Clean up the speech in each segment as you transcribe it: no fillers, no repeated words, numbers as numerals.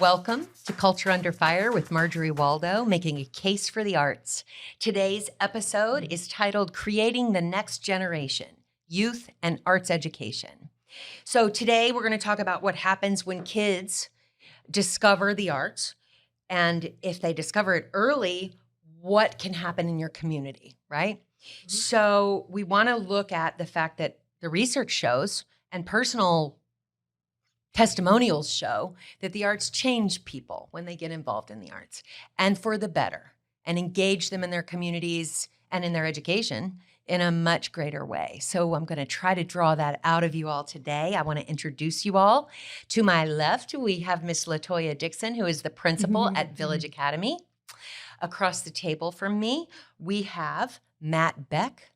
Welcome to Culture Under Fire with Marjorie Waldo, making a case for the arts. Today's episode is titled Creating the Next Generation, Youth and Arts Education. So today we're going to talk about what happens when kids discover the arts, and if they discover it early, what can happen in your community, right? Mm-hmm. So we want to look at the fact that the research shows and personal testimonials show that the arts change people when they get involved in the arts, and for the better, and engage them in their communities and in their education in a much greater way. So I'm going to try to draw that out of you all today. I want to introduce you all. To my left, we have Miss LaToya Dixon, who is the principal at Village Academy. Across the table from me, we have Matt Beck,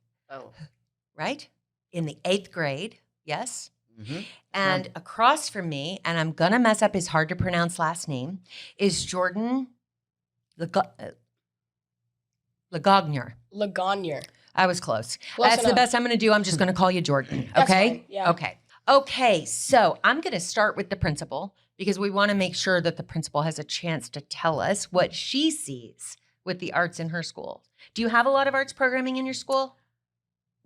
right? In the 8th grade, yes? Mm-hmm. And across from me, and I'm going to mess up his hard to pronounce last name, is Jordan Lagagnier. I was close. That's enough. The best I'm going to do. I'm just going to call you Jordan. Okay? Yeah. Okay. So I'm going to start with the principal because we want to make sure that the principal has a chance to tell us what she sees with the arts in her school. Do you have a lot of arts programming in your school?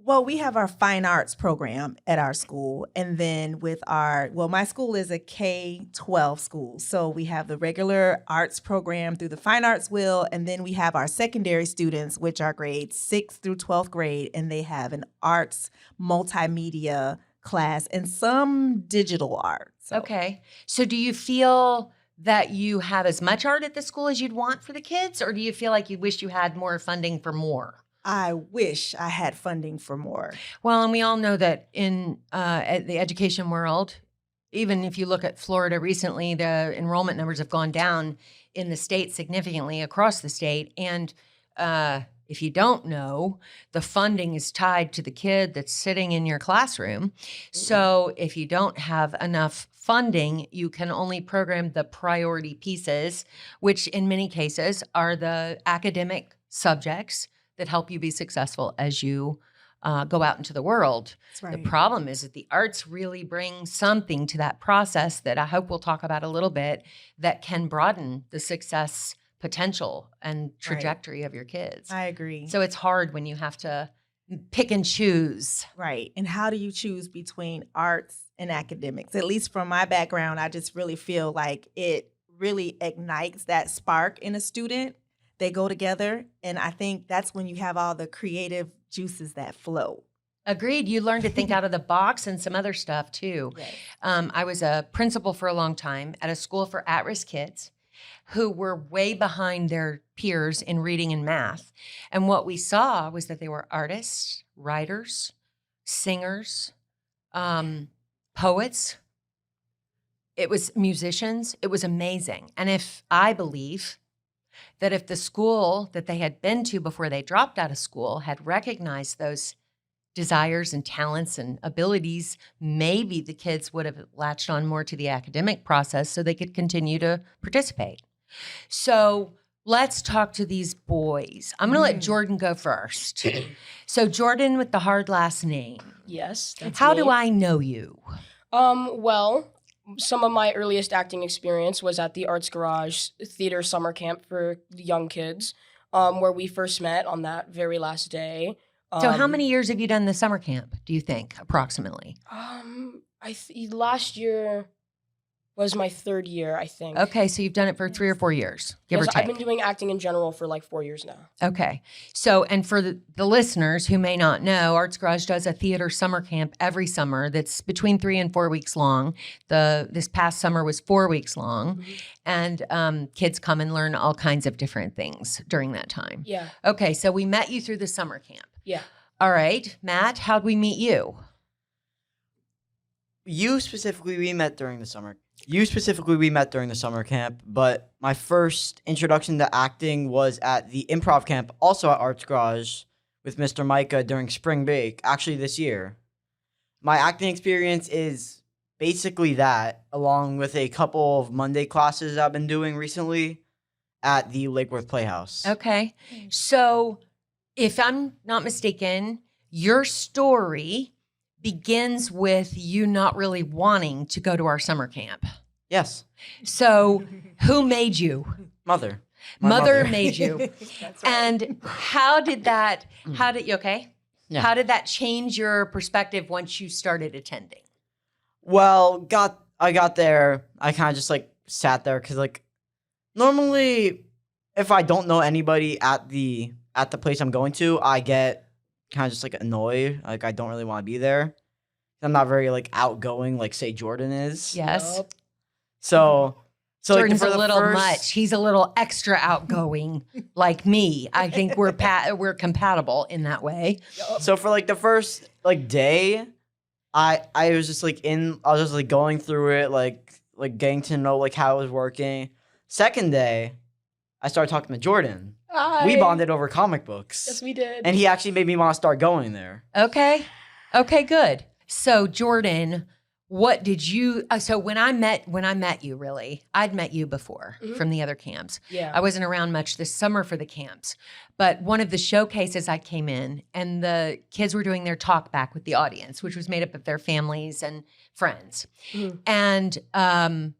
Well, we have our fine arts program at our school. And then with my school is a K-12 school. So we have the regular arts program through the fine arts wheel. And then we have our secondary students, which are grades 6th through 12th grade. And they have an arts multimedia class and some digital art. So. Okay. So do you feel that you have as much art at the school as you'd want for the kids? Or do you feel like you wish you had more funding for more? I wish I had funding for more. Well, and we all know that in the education world, even if you look at Florida recently, the enrollment numbers have gone down in the state significantly across the state. And if you don't know, the funding is tied to the kid that's sitting in your classroom. So if you don't have enough funding, you can only program the priority pieces, which in many cases are the academic subjects that help you be successful as you go out into the world. That's right. The problem is that the arts really bring something to that process that I hope we'll talk about a little bit that can broaden the success potential and trajectory of your kids. I agree. So it's hard when you have to pick and choose. Right. And how do you choose between arts and academics? At least from my background, I just really feel like it really ignites that spark in a student. They go together, and I think that's when you have all the creative juices that flow. Agreed. You learn to think out of the box and some other stuff, too. Yes. I was a principal for a long time at a school for at-risk kids who were way behind their peers in reading and math. And what we saw was that they were artists, writers, singers, poets. It was musicians. It was amazing. And I believe that if the school that they had been to before they dropped out of school had recognized those desires and talents and abilities, maybe the kids would have latched on more to the academic process so they could continue to participate. So let's talk to these boys. I'm going to let Jordan go first. So Jordan with the hard last name. Yes, that's How me. do I know you? Well, some of my earliest acting experience was at the Arts Garage theater summer camp for young kids, where we first met on that very last day. So how many years have you done the summer camp, do you think, approximately? Last year was my 3rd year, I think. Okay, so you've done it for 3 or 4 years, give or take. I've been doing acting in general for like 4 years now. Okay. So, and for the listeners who may not know, Arts Garage does a theater summer camp every summer that's between 3 and 4 weeks long. This past summer was 4 weeks long. Mm-hmm. And kids come and learn all kinds of different things during that time. Yeah. Okay, so we met you through the summer camp. Yeah. All right, Matt, how'd we meet you? You specifically, we met during the summer camp, but my first introduction to acting was at the improv camp, also at Arts Garage, with Mr. Micah during spring break, actually this year. My acting experience is basically that, along with a couple of Monday classes I've been doing recently at the Lake Worth Playhouse. Okay, so if I'm not mistaken, your story begins with you not really wanting to go to our summer camp. Yes. So who made you? Mother. My Mother made you. That's right. And how did you okay? Yeah. How did that change your perspective once you started attending? Well, I got there. I kind of just like sat there because like normally, if I don't know anybody at the place I'm going to, I get kind of just like annoyed. Like I don't really want to be there. I'm not very like outgoing, like say Jordan is. Yes. Yup. So Jordan's for a the little first- much. He's a little extra outgoing, like me. I think we're compatible in that way. So for like the first like day, I was just like I was just like going through it, like getting to know like how it was working. Second day, I started talking to Jordan. We Hi. bonded over comic books. Yes, we did. And he actually made me want to start going there. Okay. Okay, good. So Jordan, what did you so when I met you really, I'd met you before from the other camps. Yeah. I wasn't around much this summer for the camps, but one of the showcases I came in and the kids were doing their talk back with the audience, which was made up of their families and friends. Mhm. And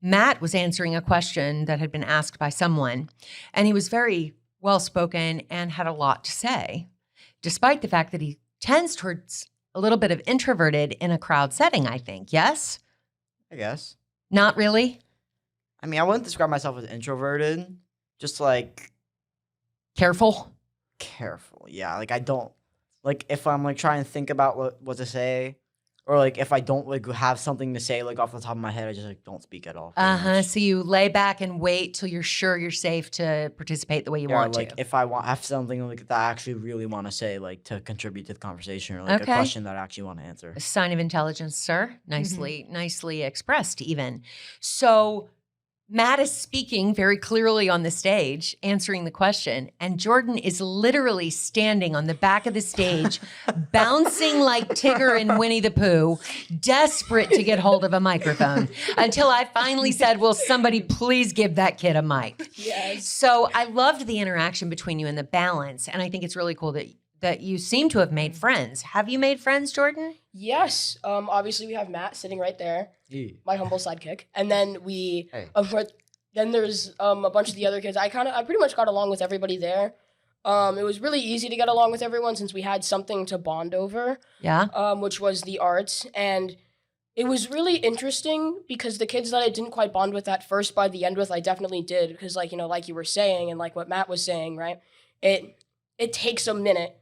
Matt was answering a question that had been asked by someone, and he was very well spoken and had a lot to say, despite the fact that he tends towards a little bit of introverted in a crowd setting, I think. Yes? I guess. Not really? I mean, I wouldn't describe myself as introverted. Just like Careful? careful. Yeah. Like I don't like if I'm like trying to think about what to say, or like if I don't like have something to say like off the top of my head, I just like don't speak at all. pretty much. So you lay back and wait till you're sure you're safe to participate the way you Yeah, want like to. if I have something like that I actually really want to say, like to contribute to the conversation, or like Okay. a question that I actually want to answer. A sign of intelligence, sir. Nicely expressed, even. So Matt is speaking very clearly on the stage, answering the question, and Jordan is literally standing on the back of the stage, bouncing like Tigger and Winnie the Pooh, desperate to get hold of a microphone, until I finally said, will somebody please give that kid a mic? Yes. So I loved the interaction between you and the balance, and I think it's really cool that you seem to have made friends. Have you made friends, Jordan? Yes. Obviously, we have Matt sitting right there, Yeah. my humble sidekick, and then we, Hey. then there's a bunch of the other kids. I pretty much got along with everybody there. It was really easy to get along with everyone since we had something to bond over, Yeah. which was the arts, and it was really interesting because the kids that I didn't quite bond with at first, by the end with, I definitely did, because like you were saying, and like what Matt was saying, right? It takes a minute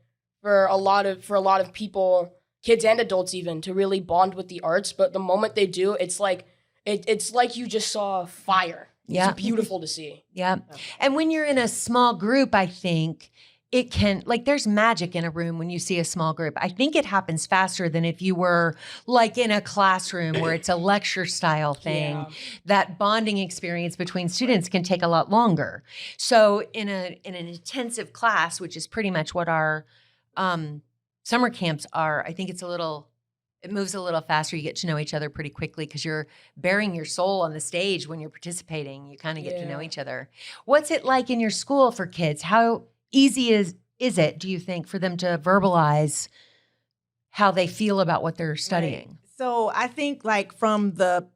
for a lot of people, kids and adults even, to really bond with the arts. But the moment they do, it's like you just saw fire. Yeah. It's beautiful to see. Yeah. And when you're in a small group, I think it can, like, there's magic in a room when you see a small group. I think it happens faster than if you were like in a classroom where it's a lecture style thing. Yeah. That bonding experience between students can take a lot longer. So in an intensive class, which is pretty much what our summer camps are, I think it moves a little faster. You get to know each other pretty quickly because you're bearing your soul on the stage when you're participating. You kind of get to know Yeah. each other. What's it like in your school for kids? How easy is it, do you think, for them to verbalize how they feel about what they're studying? So I think like from the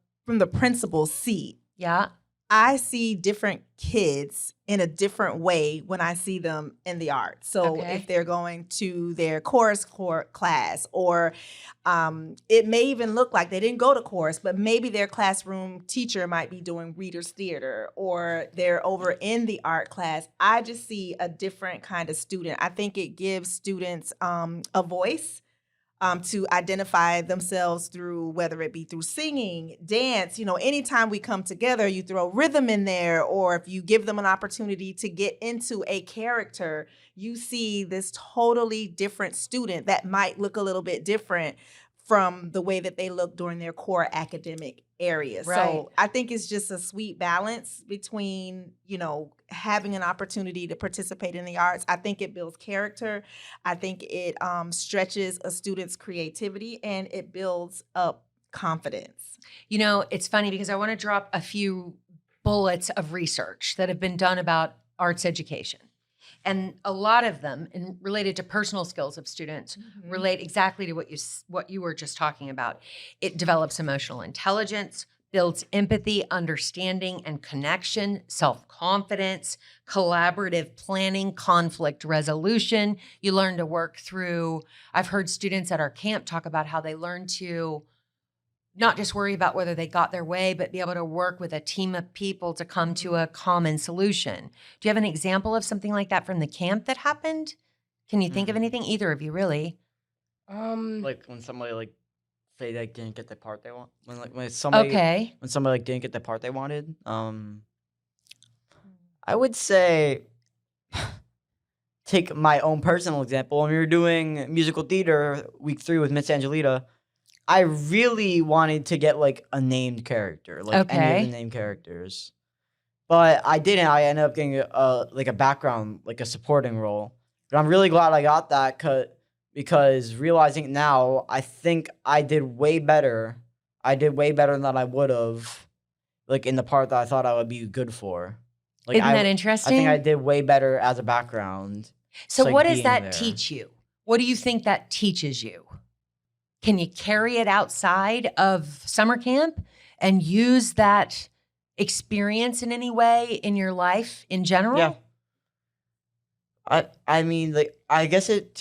principal's seat, Yeah. I see different kids in a different way when I see them in the arts. So Okay. if they're going to their chorus class, or it may even look like they didn't go to chorus, but maybe their classroom teacher might be doing readers theater, or they're over in the art class. I just see a different kind of student. I think it gives students a voice. To identify themselves through, whether it be through singing, dance. Anytime we come together, you throw rhythm in there, or if you give them an opportunity to get into a character, you see this totally different student that might look a little bit different from the way that they look during their core academic areas. Right. So I think it's just a sweet balance between, having an opportunity to participate in the arts. I think it builds character. I think it stretches a student's creativity, and it builds up confidence. It's funny because I want to drop a few bullets of research that have been done about arts education. And a lot of them, and related to personal skills of students, relate exactly to what you were just talking about. It develops emotional intelligence, builds empathy, understanding, and connection, self-confidence, collaborative planning, conflict resolution. You learn to work through, I've heard students at our camp talk about how they learn to not just worry about whether they got their way, but be able to work with a team of people to come to a common solution. Do you have an example of something like that from the camp that happened? Can you think of anything? Either of you, really? Like when somebody like say they didn't get the part they want. When somebody Okay. when somebody like didn't get the part they wanted. I would say take my own personal example. When we were doing musical theater week 3 with Miss Angelita, I really wanted to get like a named character, like any Okay. of the named characters, but I didn't. I ended up getting a background, like a supporting role. But I'm really glad I got that because realizing it now, I think I did way better. I did way better than I would have, like in the part that I thought I would be good for. Like Isn't that I interesting? think I did way better as a background. So like, what does being that there. teach you? What do you think that teaches you? Can you carry it outside of summer camp and use that experience in any way in your life in general? Yeah. I mean, like, I guess it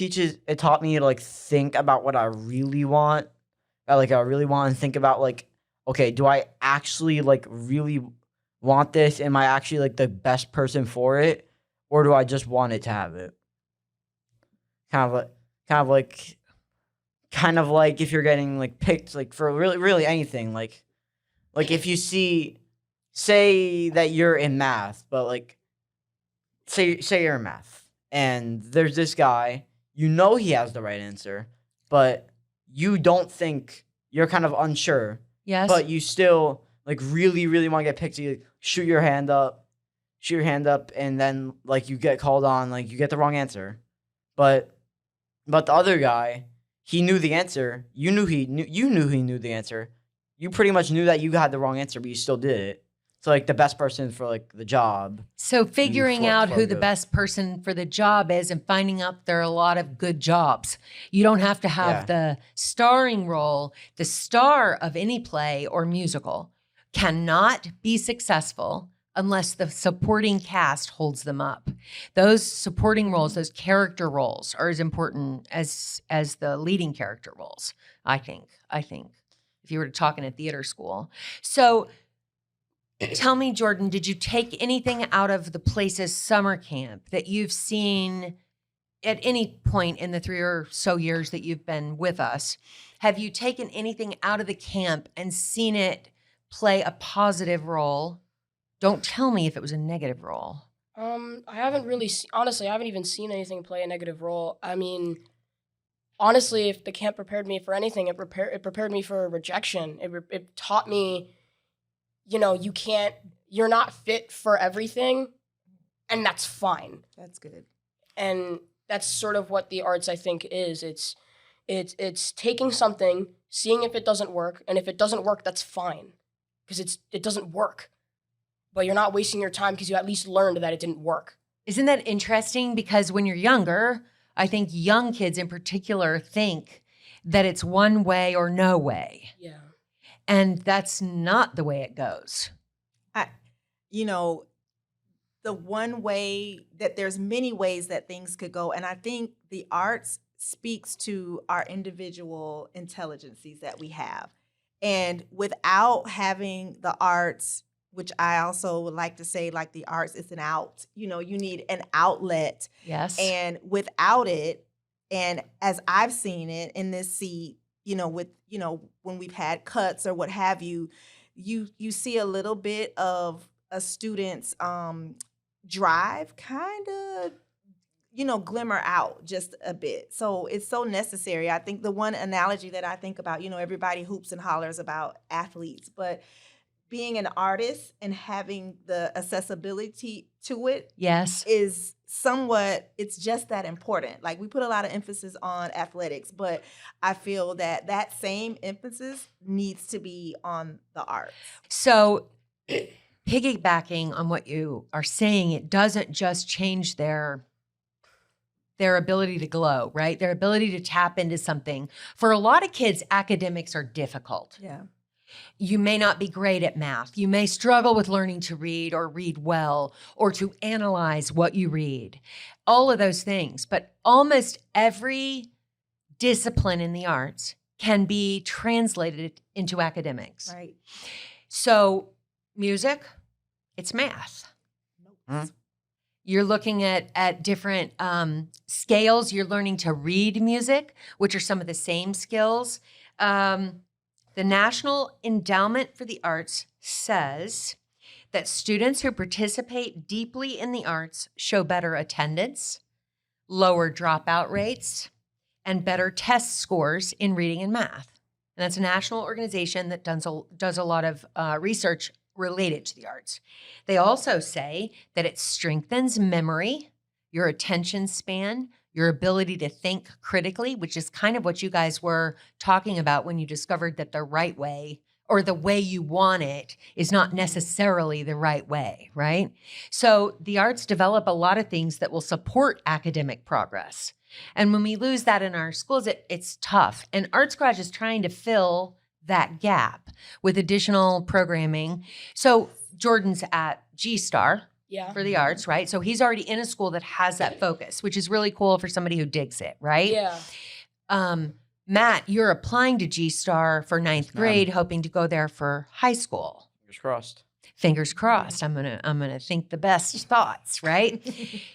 taught me to like think about what I really want. I really want to think about like, okay, do I actually like really want this? Am I actually like the best person for it? Or do I just want it to have it? Kind of like if you're getting like picked like for really anything, like if you say that you're in math, but like say you're in math and there's this guy, you know he has the right answer, but you don't think, you're kind of unsure, Yes. but you still like really want to get picked. So you shoot your hand up, and then like you get called on, like you get the wrong answer, but the other guy, he knew the answer. You knew he knew the answer. You pretty much knew that you had the wrong answer, but you still did it. So like the best person for like the job. So figuring out who the good. best person for the job is and finding out there are a lot of good jobs. You don't have to have the starring role. The star of any play or musical cannot be successful unless the supporting cast holds them up. Those supporting roles, those character roles, are as important as the leading character roles, I think, if you were to talk in a theater school. So tell me, Jordan, did you take anything out of the Places summer camp that you've seen at any point in the 3 or so years that you've been with us? Have you taken anything out of the camp and seen it play a positive role? Don't tell me if it was a negative role. I haven't really, honestly, I haven't even seen anything play a negative role. I mean, honestly, if the camp prepared me for anything, it prepared me for rejection. It taught me, you know, you're not fit for everything, and that's fine. That's good. And that's sort of what the arts, I think, is. It's taking something, seeing if it doesn't work, and if it doesn't work, that's fine, because it doesn't work. But you're not wasting your time because you at least learned that it didn't work. Isn't that interesting? Because when you're younger, I think young kids in particular think that it's one way or no way. Yeah. And that's not the way it goes. The one way that there's many ways that things could go. And I think the arts speaks to our individual intelligences that we have. And without having the arts, which I also would like to say, like the arts is an out, you need an outlet. Yes. And without it, and as I've seen it in this seat, when we've had cuts or what have you, you see a little bit of a student's drive kind of, glimmer out just a bit. So it's so necessary. I think the one analogy that I think about, everybody hoops and hollers about athletes, but being an artist and having the accessibility to it Yes. is somewhat, it's just that important. Like we put a lot of emphasis on athletics, but I feel that same emphasis needs to be on the arts. So piggybacking on what you are saying, it doesn't just change their ability to glow, right? Their ability to tap into something. For a lot of kids, academics are difficult. Yeah. You may not be great at math. You may struggle with learning to read or read well or to analyze what you read. All of those things. But almost every discipline in the arts can be translated into academics. Right. So music, it's math. Mhm. You're looking at different scales. You're learning to read music, which are some of the same skills. The National Endowment for the Arts says that students who participate deeply in the arts show better attendance, lower dropout rates, and better test scores in reading and math. And that's a national organization that does a lot of research related to the arts. They also say that it strengthens memory, your attention span, your ability to think critically, which is kind of what you guys were talking about when you discovered that the right way or the way you want it is not necessarily the right way, right? So the arts develop a lot of things that will support academic progress. And when we lose that in our schools, it's tough. And Arts Garage is trying to fill that gap with additional programming. So Jordan's at G-Star Yeah. for the arts, right? So he's already in a school that has that focus, which is really cool for somebody who digs it, right? Yeah. Matt, you're applying to G-Star for ninth Yes, ma'am. grade, hoping to go there for high school. Fingers crossed. Fingers crossed. I'm gonna think the best thoughts, right?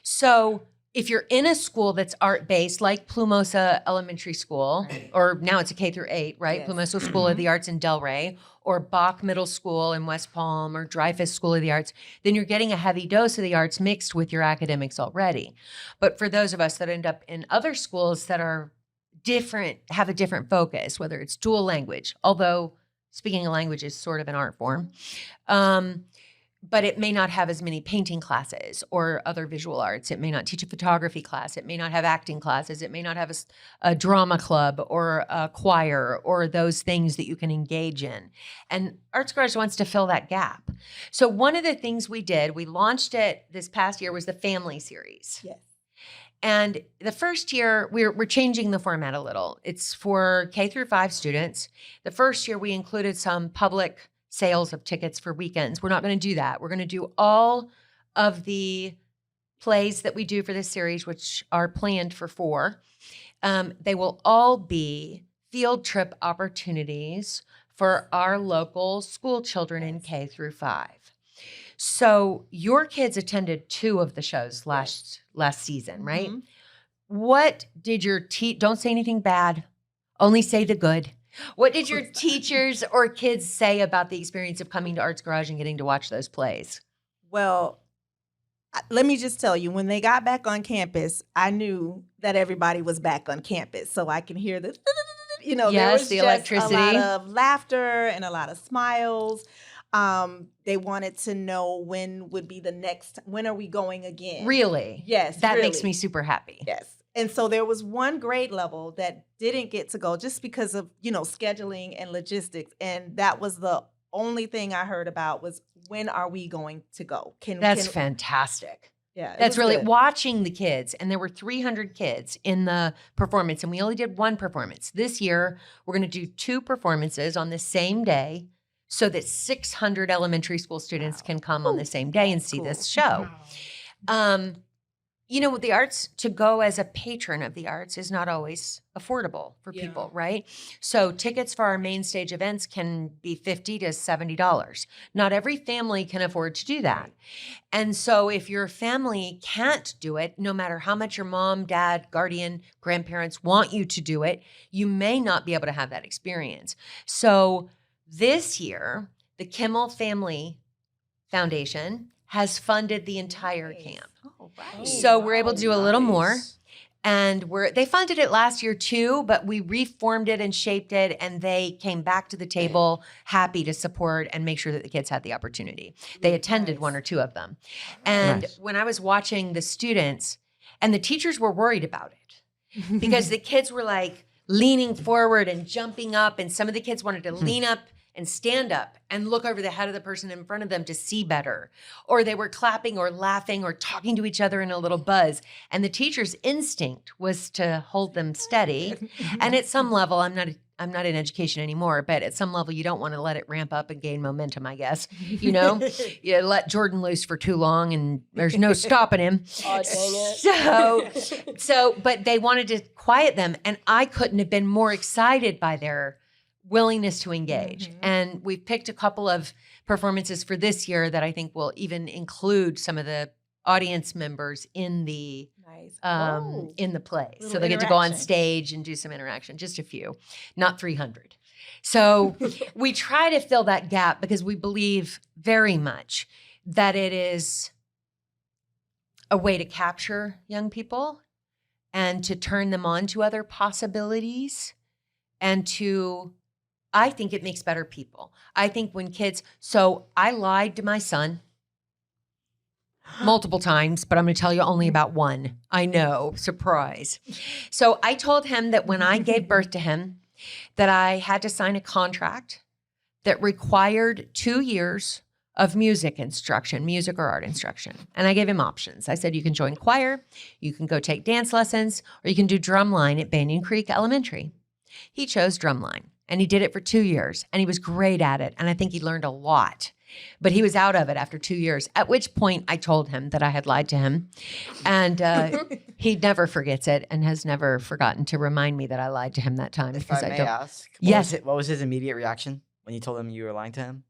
So if you're in a school that's art-based, like Plumosa Elementary School, or now it's a K through 8, right? Yes. Plumosa School of the Arts in Delray, or Bach Middle School in West Palm, or Dreyfus School of the Arts, then you're getting a heavy dose of the arts mixed with your academics already. But for those of us that end up in other schools that are different, have a different focus, whether it's dual language, although speaking a language is sort of an art form, but it may not have as many painting classes or other visual arts. It may not teach a photography class. It may not have acting classes. It may not have a drama club or a choir or those things that you can engage in. And Arts Garage wants to fill that gap. So one of the things we did, we launched it this past year, was the family series. Yes. And the first year, we're changing the format a little. It's for K through 5 students. The first year, we included some public sales of tickets for weekends. We're not going to do that. We're going to do all of the plays that we do for this series, which are planned for 4. They will all be field trip opportunities for our local school children in K through 5. So your kids attended 2 of the shows last season, right? Mhm. What did your don't say anything bad, only say the good. What did your teachers or kids say about the experience of coming to Arts Garage and getting to watch those plays? Well, let me just tell you, when they got back on campus, I knew that everybody was back on campus. So I can hear the, there Yes, was the just electricity. a lot of laughter and a lot of smiles. They wanted to know when are we going again? Really? Yes. That makes really. me super happy. Yes. And so there was one grade level that didn't get to go just because of, scheduling and logistics. And that was the only thing I heard about was, when are we going to go? That's fantastic. Yeah. it That's was really good. watching the kids. And there were 300 kids in the performance, and we only did 1 performance. This year, we're going to do 2 performances on the same day so that 600 elementary school students can come on the same day and see cool. this show. With the arts, to go as a patron of the arts is not always affordable for Yeah. people, right? So tickets for our main stage events can be $50 to $70. Not every family can afford to do that. And so if your family can't do it, no matter how much your mom, dad, guardian, grandparents want you to do it, you may not be able to have that experience. So this year, the Kimmel Family Foundation has funded the entire Nice. camp. Oh, right. So we're able to do a little more. Nice. And they funded it last year too, but we reformed it and shaped it, and they came back to the table happy to support and make sure that the kids had the opportunity. They attended Nice. 1 or 2 of them. And Nice. when I was watching the students, and the teachers were worried about it because the kids were like leaning forward and jumping up, and some of the kids wanted to lean up and stand up and look over the head of the person in front of them to see better. Or they were clapping or laughing or talking to each other in a little buzz. And the teacher's instinct was to hold them steady. And at some level, I'm not I'm not in education anymore, but at some level, you don't want to let it ramp up and gain momentum, I guess. You know, you let Jordan loose for too long and there's no stopping him. Oh, dang it. But they wanted to quiet them. And I couldn't have been more excited by their willingness to engage. And we've picked a couple of performances for this year that I think will even include some of the audience members in the in the play. So they get to go on stage and do some interaction, just a few, not 300. So we try to fill that gap because we believe very much that it is a way to capture young people and to turn them on to other possibilities and I think it makes better people. I think when kids, so I lied to my son multiple times, but I'm going to tell you only about one. I know, surprise. So I told him that when I gave birth to him, that I had to sign a contract that required 2 years of music instruction, music or art instruction. And I gave him options. I said, you can join choir, you can go take dance lessons, or you can do drumline at Banyan Creek Elementary. He chose drumline, and he did it for 2 years, and he was great at it, and I think he learned a lot. But he was out of it after 2 years, at which point I told him that I had lied to him. And he never forgets it and has never forgotten to remind me that I lied to him that time. If I may ask, what was his immediate reaction when you told him you were lying to him?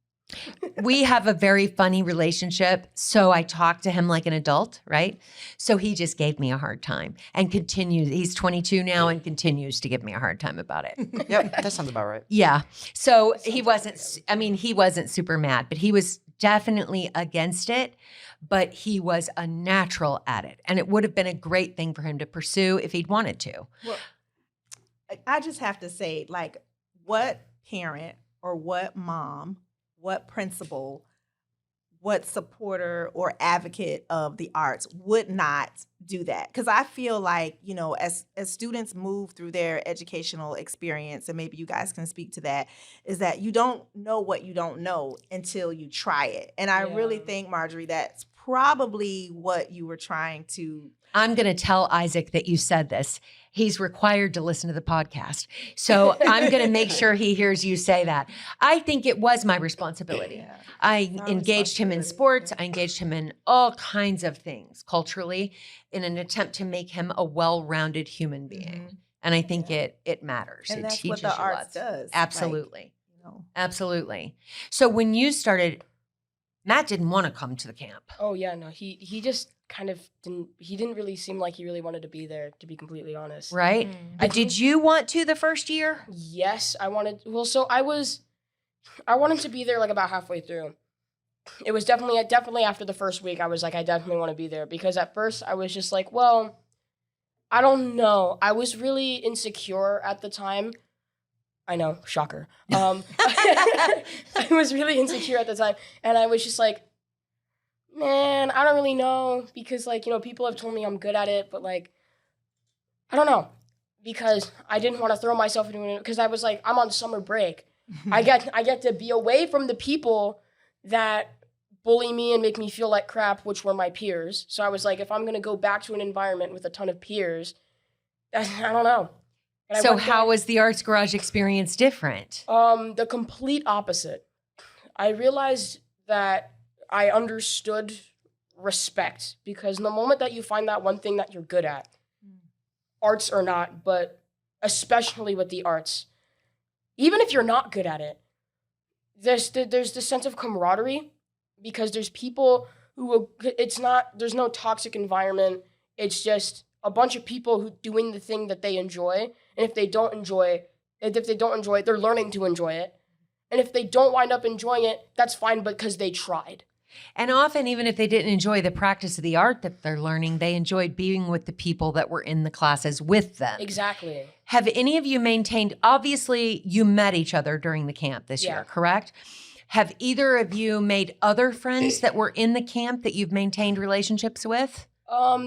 We have a very funny relationship, so I talk to him like an adult, right? So he just gave me a hard time and continues. He's 22 now and continues to give me a hard time about it. Yep, that sounds about right. Yeah. So he wasn't super mad, but he was definitely against it, but he was a natural at it. And it would have been a great thing for him to pursue if he'd wanted to. Well, I just have to say, like, what parent or what mom, what principal, what supporter or advocate of the arts would not do that? Because I feel like, you know, as students move through their educational experience, and maybe you guys can speak to that, is that you don't know what you don't know until you try it. And I really think, Marjorie, that's probably what you were trying to. I'm going to tell Isaac that you said this. He's required to listen to the podcast. So I'm going to make sure he hears you say that. I think it was my responsibility. Yeah. I engaged him in sports. I engaged him in all kinds of things culturally in an attempt to make him a well-rounded human being. And I think it matters. And it that's teaches what the you arts lots. does. Absolutely. Like, you know. Absolutely. So when you started, Matt didn't want to come to the camp. Oh yeah, no, he just kind of didn't really seem like he really wanted to be there, to be completely honest. Right? But did you want to the first year? Yes, I wanted. Well, so I wanted to be there like about halfway through. It was definitely after the first week. I was like, I definitely want to be there, because at first I was just like, well, I don't know. I was really insecure at the time. I know, shocker. I was really insecure at the time, and I was just like, man, I don't really know, because, like, you know, people have told me I'm good at it, but, like, I don't know, because I didn't want to throw myself into it, because I was like, I'm on summer break. I get to be away from the people that bully me and make me feel like crap, which were my peers. So I was like, if I'm going to go back to an environment with a ton of peers, I don't know. And so how was the Arts Garage experience different? The complete opposite. I realized that I understood respect, because in the moment that you find that one thing that you're good at, arts or not, but especially with the arts, even if you're not good at it, there's this sense of camaraderie, because there's people who there's no toxic environment. It's just a bunch of people who doing the thing that they enjoy. And if they don't enjoy it, they're learning to enjoy it. And if they don't wind up enjoying it, that's fine, because they tried. And often, even if they didn't enjoy the practice of the art that they're learning, they enjoyed being with the people that were in the classes with them. Exactly. Have any of you maintained, obviously you met each other during the camp this year, correct? Have either of you made other friends that were in the camp that you've maintained relationships with?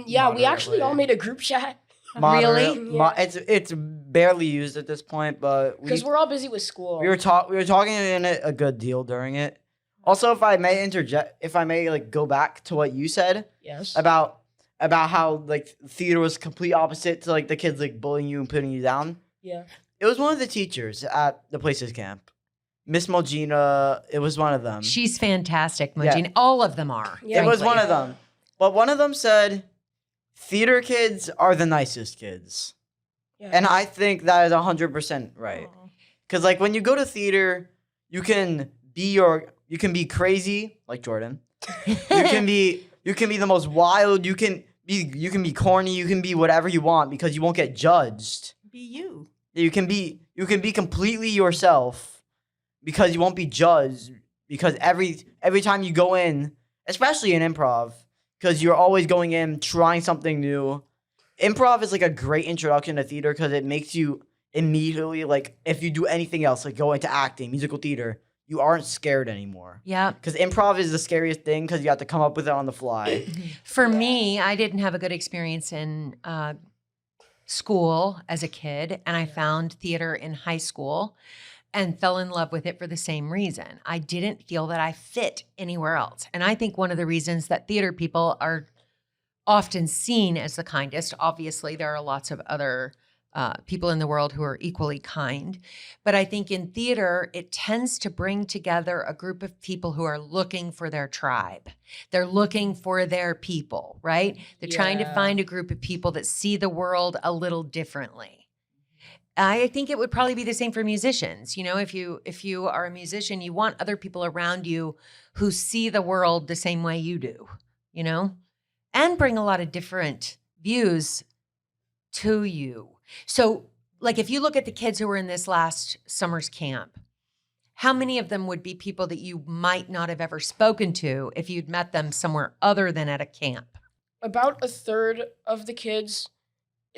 Yeah, we actually all made a group chat. Really? Yeah. It's barely used at this point, but because we're all busy with school. We were talking in it a good deal during it. Also, if I may like go back to what you said, yes, about how like theater was complete opposite to like the kids like bullying you and putting you down. Yeah, It was one of the teachers at the Places Camp. Miss Molgina, it was one of them. She's fantastic, Yeah. Mojine. All of them are. Yeah. It was frankly. one of them. But one of them said, theater kids are the nicest kids. Yeah. And I think that is 100% right. Aw. Because like when you go to theater, you can be crazy like Jordan. You can be the most wild. You can be corny. You can be whatever you want because you won't get judged. Be you. You can be completely yourself because you won't be judged. Because every time you go in, especially in improv, because you're always going in trying something new. Improv is like a great introduction to theater because it makes you immediately, like, if you do anything else, like go into acting, musical theater, you aren't scared anymore. Yeah. Because improv is the scariest thing because you have to come up with it on the fly. For me, I didn't have a good experience in school as a kid, and I found theater in high school and fell in love with it for the same reason. I didn't feel that I fit anywhere else. And I think one of the reasons that theater people are often seen as the kindest, obviously there are lots of other people in the world who are equally kind, but I think in theater, it tends to bring together a group of people who are looking for their tribe. They're looking for their people, right? They're trying to Yeah. find a group of people that see the world a little differently. I think it would probably be the same for musicians. You know, if you are a musician, you want other people around you who see the world the same way you do, you know, and bring a lot of different views to you. So, like, if you look at the kids who were in this last summer's camp, how many of them would be people that you might not have ever spoken to if you'd met them somewhere other than at a camp? About a third of the kids,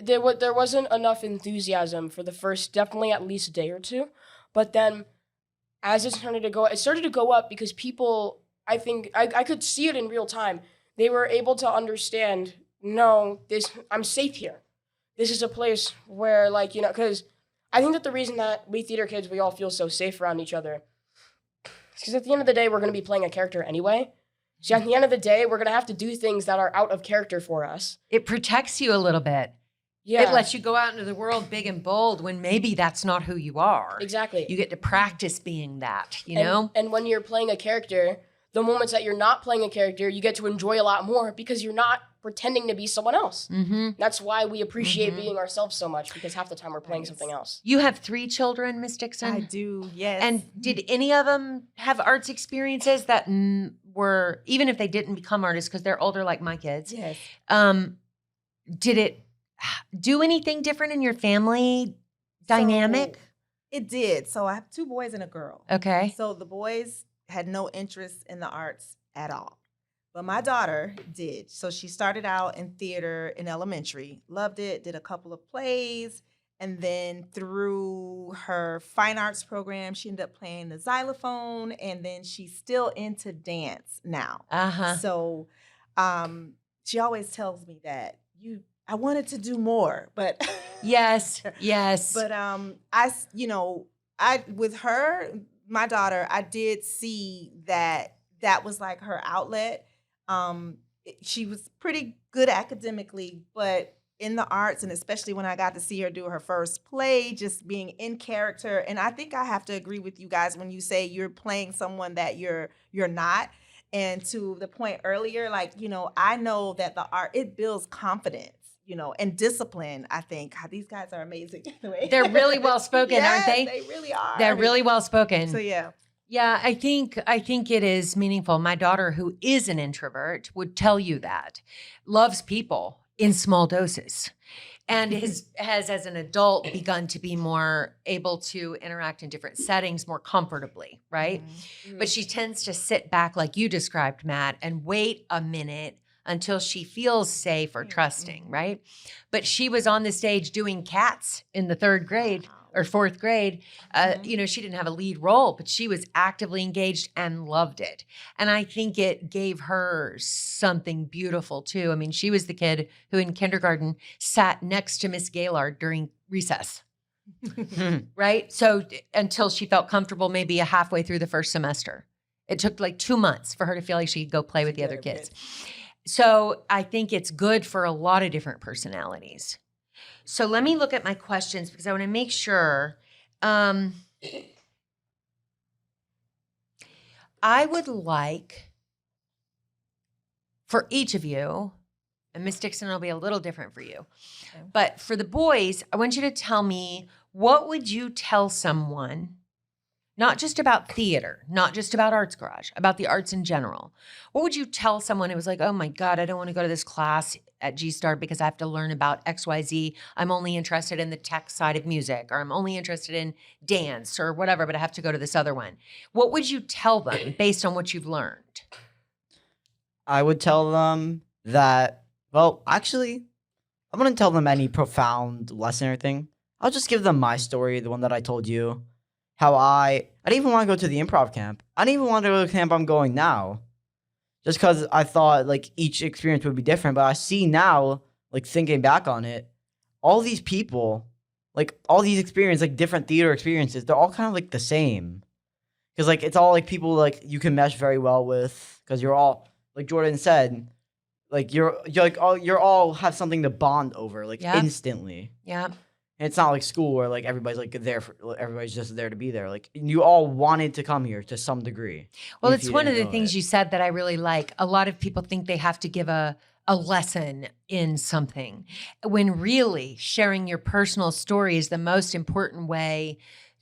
there wasn't enough enthusiasm for the first, definitely at least day or two. But then, as it started to go up because people, I think, I could see it in real time. They were able to understand, no, I'm safe here. This is a place where, like, you know, because I think that the reason that we theater kids, we all feel so safe around each other, because at the end of the day, we're going to be playing a character anyway. So at the end of the day, we're going to have to do things that are out of character for us. It protects you a little bit. Yeah. It lets you go out into the world big and bold when maybe that's not who you are. Exactly. You get to practice being that, you And- know? And when you're playing a character, the moments that you're not playing a character, you get to enjoy a lot more because you're not pretending to be someone else. Mm-hmm. That's why we appreciate Mhm. being ourselves so much, because half the time we're playing Nice. something else. You have 3 children, Miss Dixon? I do, yes. And did any of them have arts experiences that were, even if they didn't become artists because they're older like my kids, Yes. did it do anything different in your family dynamic? So, it did. So I have 2 boys and a girl. Okay. So the boys had no interest in the arts at all. But my daughter did. So she started out in theater in elementary, loved it, did a couple of plays, and then through her fine arts program, she ended up playing the xylophone, and then she's still into dance now. Uh-huh. So she always tells me that I wanted to do more, but Yes. Yes. but with her, my daughter, I did see that was like her outlet. She was pretty good academically, but in the arts, and especially when I got to see her do her first play, just being in character. And I think I have to agree with you guys when you say you're playing someone that you're not. And to the point earlier, like, I know that the art, it builds confidence, and discipline. I think these guys are amazing. They're really well spoken, Yes, aren't they? They really are. They're really well spoken. So yeah. Yeah, I think it is meaningful. My daughter, who is an introvert, would tell you that. Loves people in small doses. And has as an adult begun to be more able to interact in different settings more comfortably, right? But she tends to sit back like you described, Matt, and wait a minute until she feels safe or trusting, right? But she was on the stage doing Cats in the 3rd grade or 4th grade. She didn't have a lead role, but she was actively engaged and loved it. And I think it gave her something beautiful too. I mean, she was the kid who in kindergarten sat next to Miss Gaylord during recess. Right? So until she felt comfortable, maybe halfway through the first semester. It took like 2 months for her to feel like she could go play with the other kids. So I think it's good for a lot of different personalities. So let me look at my questions because I want to make sure. I would like for each of you, and Miss Dixon will be a little different for you, but for the boys, I want you to tell me, what would you tell someone, not just about theater, not just about Arts Garage, about the arts in general? What would you tell someone who was like, oh my God, I don't want to go to this class at G-Star because I have to learn about XYZ. I'm only interested in the tech side of music, or I'm only interested in dance or whatever, but I have to go to this other one. What would you tell them based on what you've learned? I would tell them that, well, actually, I wouldn't tell them any profound lesson or anything. I'll just give them my story, the one that I told you. How I didn't even want to go to the improv camp. I didn't even want to go to the camp I'm going now. Just because I thought, like, each experience would be different. But I see now, like, thinking back on it, all these people, like, all these experiences, like, different theater experiences, they're all kind of, like, the same. Because, like, it's all, like, people, like, you can mesh very well with. Because you're all, like Jordan said, like, you're all have something to bond over, like, Yeah. instantly. Yeah. And it's not like school where, like, everybody's, like, everybody's just there to be there. Like, you all wanted to come here to some degree. Well, if it's you one of didn't the know things it. you said that I really like. A lot of people think they have to give a lesson in something, when really sharing your personal story is the most important way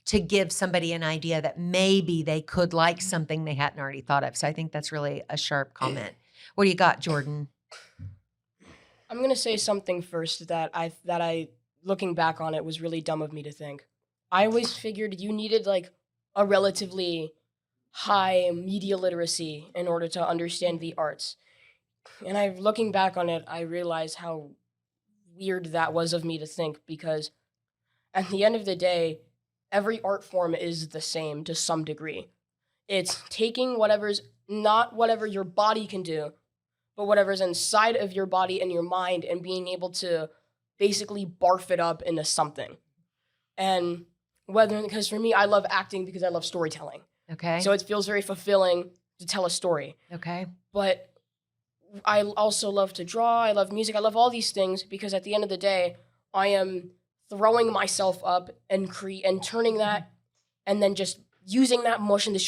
to give somebody an idea that maybe they could like something they hadn't already thought of. So I think that's really a sharp comment. What do you got, Jordan? I'm gonna say something first that I looking back on it was really dumb of me to think. I always figured you needed like a relatively high media literacy in order to understand the arts. And I looking back on it, I realized how weird that was of me to think, because at the end of the day, every art form is the same to some degree. It's taking whatever's not whatever your body can do, but whatever's inside of your body and your mind, and being able to basically barf it up into something. And because for me, I love acting because I love storytelling. Okay. So it feels very fulfilling to tell a story. Okay. But I also love to draw. I love music. I love all these things because at the end of the day, I am throwing myself up and turning that, and then just using that mush and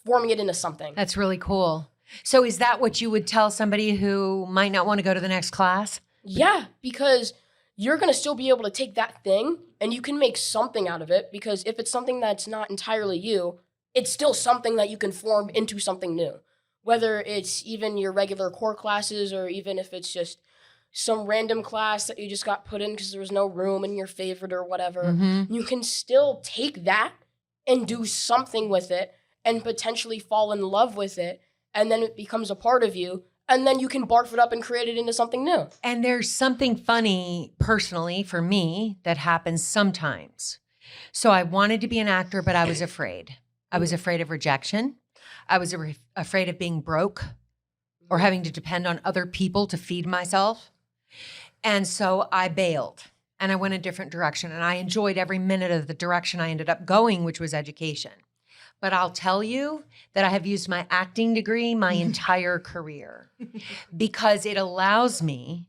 forming it into something. That's really cool. So is that what you would tell somebody who might not want to go to the next class? Yeah, because you're going to still be able to take that thing and you can make something out of it, because if it's something that's not entirely you, it's still something that you can form into something new. Whether it's even your regular core classes, or even if it's just some random class that you just got put in because there was no room in your favorite or whatever, you can still take that and do something with it and potentially fall in love with it, and then it becomes a part of you, and then you can barf it up and create it into something new. And there's something funny, personally, for me, that happens sometimes. So I wanted to be an actor, but I was afraid. I was afraid of rejection. I was afraid of being broke or having to depend on other people to feed myself. And so I bailed and I went a different direction. And I enjoyed every minute of the direction I ended up going, which was education. But I'll tell you that I have used my acting degree my entire career, because it allows me,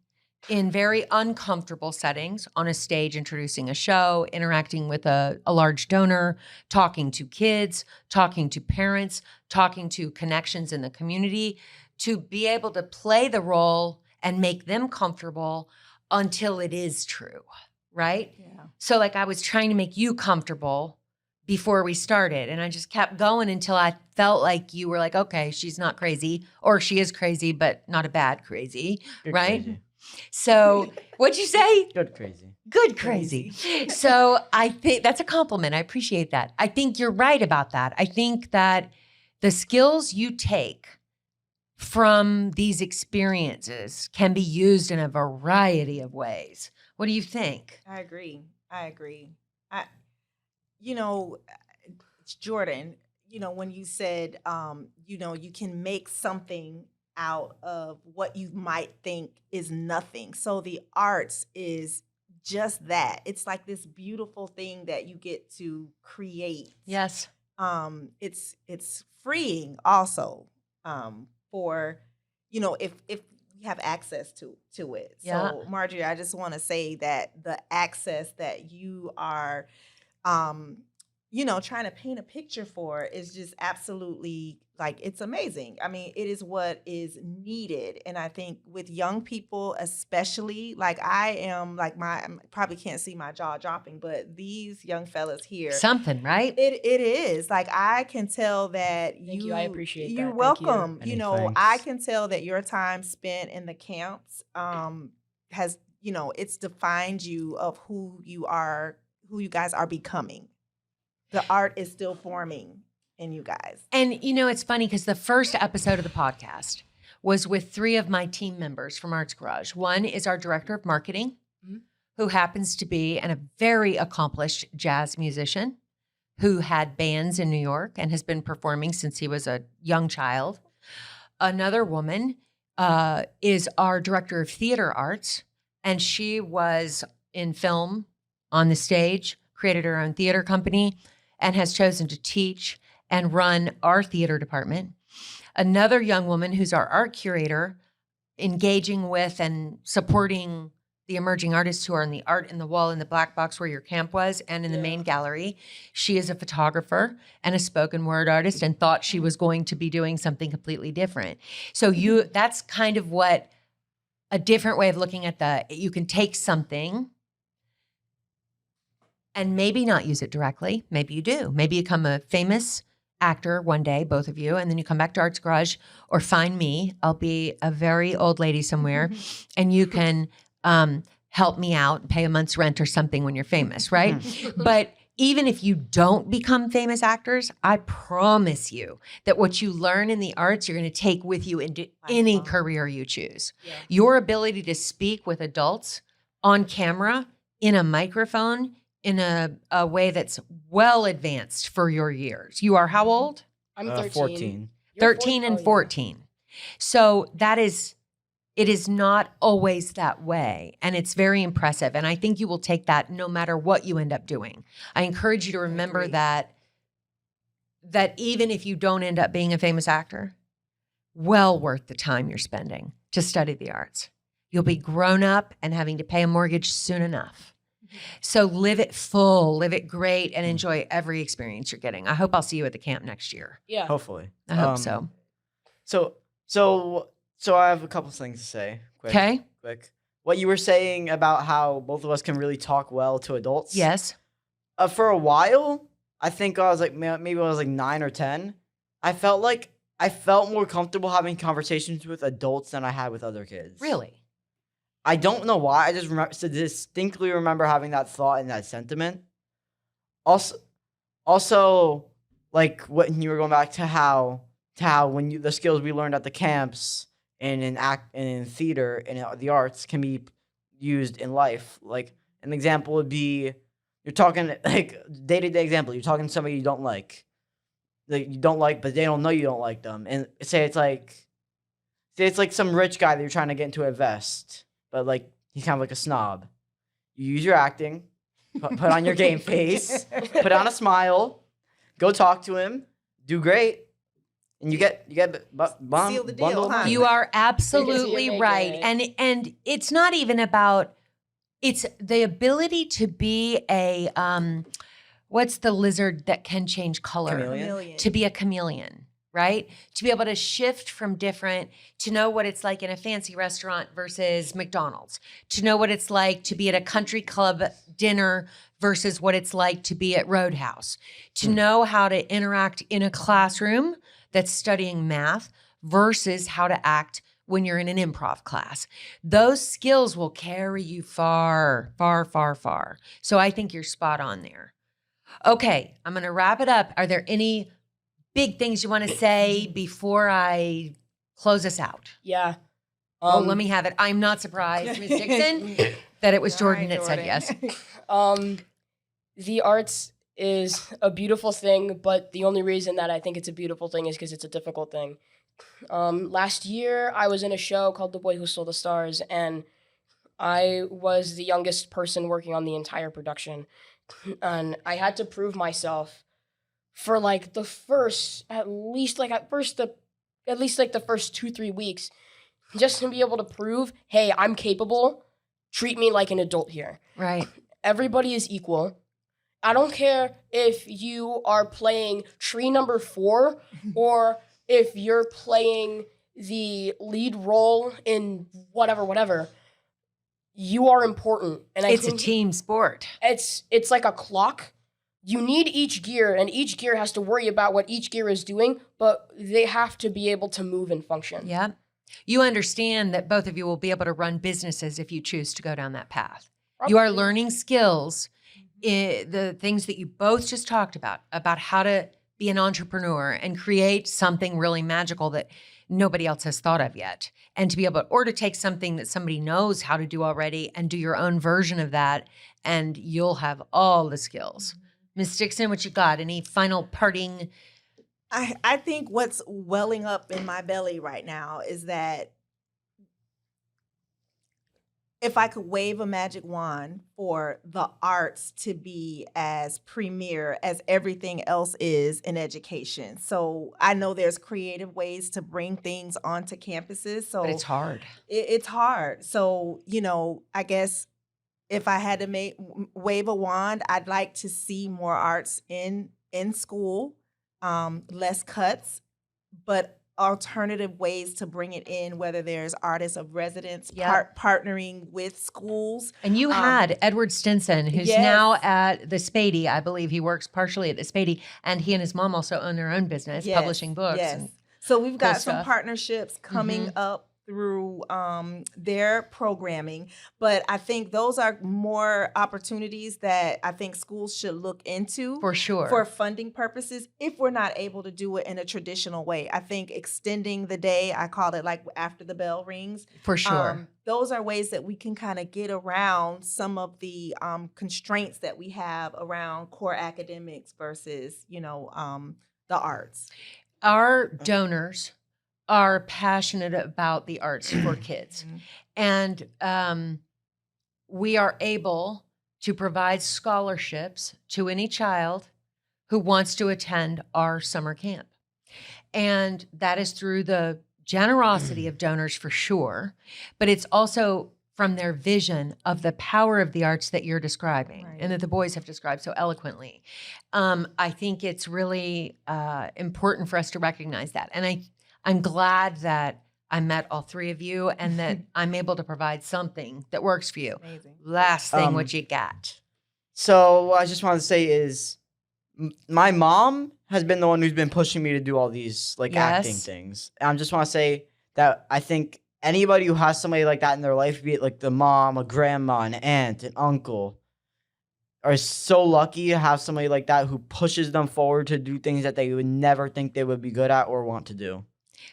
in very uncomfortable settings, on a stage, introducing a show, interacting with a large donor, talking to kids, talking to parents, talking to connections in the community, to be able to play the role and make them comfortable until it is true, right? Yeah. So like I was trying to make you comfortable before we started, and I just kept going until I felt like you were like, okay, she's not crazy, or she is crazy, but not a bad crazy, Good right? crazy. So what'd you say? Good crazy. Good crazy. So I think that's a compliment. I appreciate that. I think you're right about that. I think that the skills you take from these experiences can be used in a variety of ways. What do you think? I agree. You know, it's Jordan, when you said, you can make something out of what you might think is nothing. So the arts is just that. It's like this beautiful thing that you get to create. Yes. It's freeing also, for, if we have access to it. Yeah. So Marjorie, I just want to say that the access that you are um trying to paint a picture for is just absolutely, like, it's amazing. I mean, it is what is needed. And I think with young people, especially, like, I am, like, I probably can't see my jaw dropping, but these young fellas here, Something, right? it is like, I can tell that Thank you. I appreciate you're that. Thank you. welcome. Many I thanks. can tell that your time spent in the camps has, it's defined you of who you are, who you guys are becoming. The art is still forming in you guys. And it's funny because the first episode of the podcast was with 3 of my team members from Arts Garage. One is our director of marketing, Mhm. who happens to be a very accomplished jazz musician who had bands in New York and has been performing since he was a young child. Another woman is our director of theater arts, and she was in film, on the stage, created her own theater company, and has chosen to teach and run our theater department. Another young woman who's our art curator, engaging with and supporting the emerging artists who are in the art in the wall in the black box where your camp was and in the main gallery. She is a photographer and a spoken word artist and thought she was going to be doing something completely different. So that's kind of what a different way of looking at you can take something and maybe not use it directly. Maybe you do. Maybe you become a famous actor one day, both of you, and then you come back to Arts Garage or find me. I'll be a very old lady somewhere, and you can help me out and pay a month's rent or something when you're famous, right? But even if you don't become famous actors, I promise you that what you learn in the arts, you're going to take with you into any career you choose. Yeah. Your ability to speak with adults on camera, in a microphone, in a way that's well advanced for your years. You are how old? I'm 13. 14. You're 13 four- and oh, yeah. 14. So it is not always that way. And it's very impressive. And I think you will take that no matter what you end up doing. I encourage you to remember agree. that even if you don't end up being a famous actor, well worth the time you're spending to study the arts. You'll be grown up and having to pay a mortgage soon enough. So live it full, live it great, and enjoy every experience you're getting. I hope I'll see you at the camp next year. Yeah. Hopefully. I hope so. So I have a couple things to say. Okay? Quick. What you were saying about how both of us can really talk well to adults. Yes. For a while, I think I was like, maybe I was like 9 or 10. I felt more comfortable having conversations with adults than I had with other kids. Really? I don't know why. I just distinctly remember having that thought and that sentiment. Also, like when you were going back to how when the skills we learned at the camps and in theater and the arts can be used in life. Like an example would be you're talking like day-to-day example. You're talking to somebody you don't like, but they don't know you don't like them. And say it's like some rich guy that you're trying to get into a vest. But like he's kind of like a snob. You use your acting, put on your game face, put on a smile, go talk to him, do great, and you get Seal the deal, bundled huh? money. You are absolutely make right. it. And it's not even about, it's the ability to be a what's the lizard that can change color? Chameleon? To be a chameleon, right? To be able to shift from different, to know what it's like in a fancy restaurant versus McDonald's, to know what it's like to be at a country club dinner versus what it's like to be at Roadhouse, to know how to interact in a classroom that's studying math versus how to act when you're in an improv class. Those skills will carry you far, far, far, far. So I think you're spot on there. Okay, I'm going to wrap it up. Are there any big things you want to say before I close us out? Yeah. Let me have it. I'm not surprised, Ms. Dixon, that it was Jordan that said yes. The arts is a beautiful thing, but the only reason that I think it's a beautiful thing is because it's a difficult thing. Last year, I was in a show called The Boy Who Stole the Stars, and I was the youngest person working on the entire production. And I had to prove myself for like the first, at least like the first 2-3 weeks. just to be able to prove, hey, I'm capable. Treat me like an adult here. Right. Everybody is equal. I don't care if you are playing tree number 4 or if you're playing the lead role in whatever. You are important. And It's a team sport. It's like a clock. You need each gear, and each gear has to worry about what each gear is doing, but they have to be able to move and function. Yeah. You understand that both of you will be able to run businesses if you choose to go down that path. You are Probably. learning skills, the things that you both just talked about how to be an entrepreneur and create something really magical that nobody else has thought of yet. And to be able, or to take something that somebody knows how to do already and do your own version of that, and you'll have all the skills. Ms. Dixon, what you got? Any final parting? I think what's welling up in my belly right now is that if I could wave a magic wand for the arts to be as premier as everything else is in education. So I know there's creative ways to bring things onto campuses. So But it's hard. it's hard. So, I guess if I had to wave a wand, I'd like to see more arts in school, less cuts, but alternative ways to bring it in, whether there's artists of residence partnering with schools. And you had Edward Stinson, who's Yes. now at the Spady. I believe he works partially at the Spady, and he and his mom also own their own business, Yes, publishing books. yes. And So we've got cool some stuff. partnerships coming up through their programming, but I think those are more opportunities that I think schools should look into for sure. for funding purposes if we're not able to do it in a traditional way. I think extending the day, I call it like after the bell rings. For sure. Those are ways that we can kind of get around some of the constraints that we have around core academics versus, the arts. Our donors are passionate about the arts for kids. And we are able to provide scholarships to any child who wants to attend our summer camp. And that is through the generosity of donors for sure, but it's also from their vision of the power of the arts that you're describing and that the boys have described so eloquently. I think it's really important for us to recognize that. And I'm glad that I met all three of you and that I'm able to provide something that works for you. Amazing. Last thing, what you got? So what I just want to say is my mom has been the one who's been pushing me to do all these acting things. And I just want to say that I think anybody who has somebody like that in their life, be it like the mom, a grandma, an aunt, an uncle, are so lucky to have somebody like that who pushes them forward to do things that they would never think they would be good at or want to do.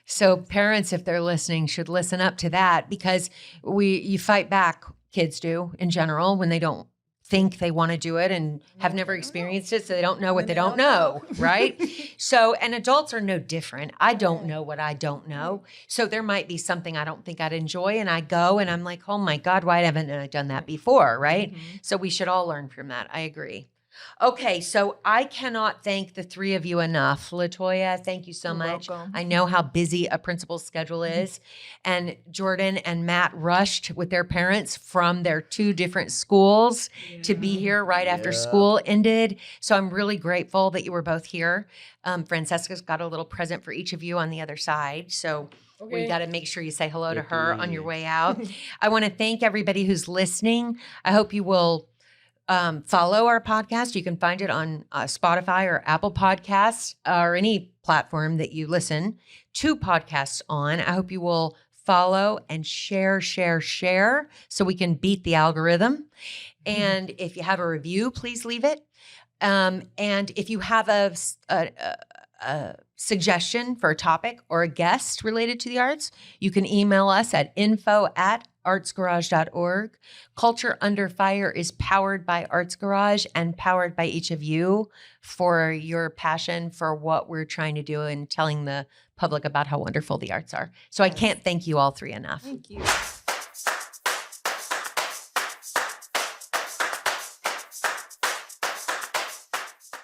So parents, if they're listening, should listen up to that because you fight back, kids do in general, when they don't think they want to do it and have never experienced it, so they don't know what they don't know, right? So, and adults are no different. I don't know what I don't know. So there might be something I don't think I'd enjoy, and I go and I'm like, oh my God, why haven't I done that before, right? So we should all learn from that. I agree. Okay, so I cannot thank the three of you enough. LaToya, thank you so You're much. welcome. I know how busy a principal's schedule is. And Jordan and Matt rushed with their parents from their two different schools to be here right after school ended. So I'm really grateful that you were both here. Francesca's got a little present for each of you on the other side. So we got to make sure you say hello to her on your way out. I want to thank everybody who's listening. I hope you will follow our podcast. You can find it on Spotify or Apple Podcasts or any platform that you listen to podcasts on. I hope you will follow and share so we can beat the algorithm. And if you have a review, please leave it. And if you have a suggestion for a topic or a guest related to the arts, you can email us at info@artsgarage.org. Culture Under Fire is powered by Arts Garage and powered by each of you for your passion for what we're trying to do and telling the public about how wonderful the arts are. So I can't thank you all three enough. Thank you.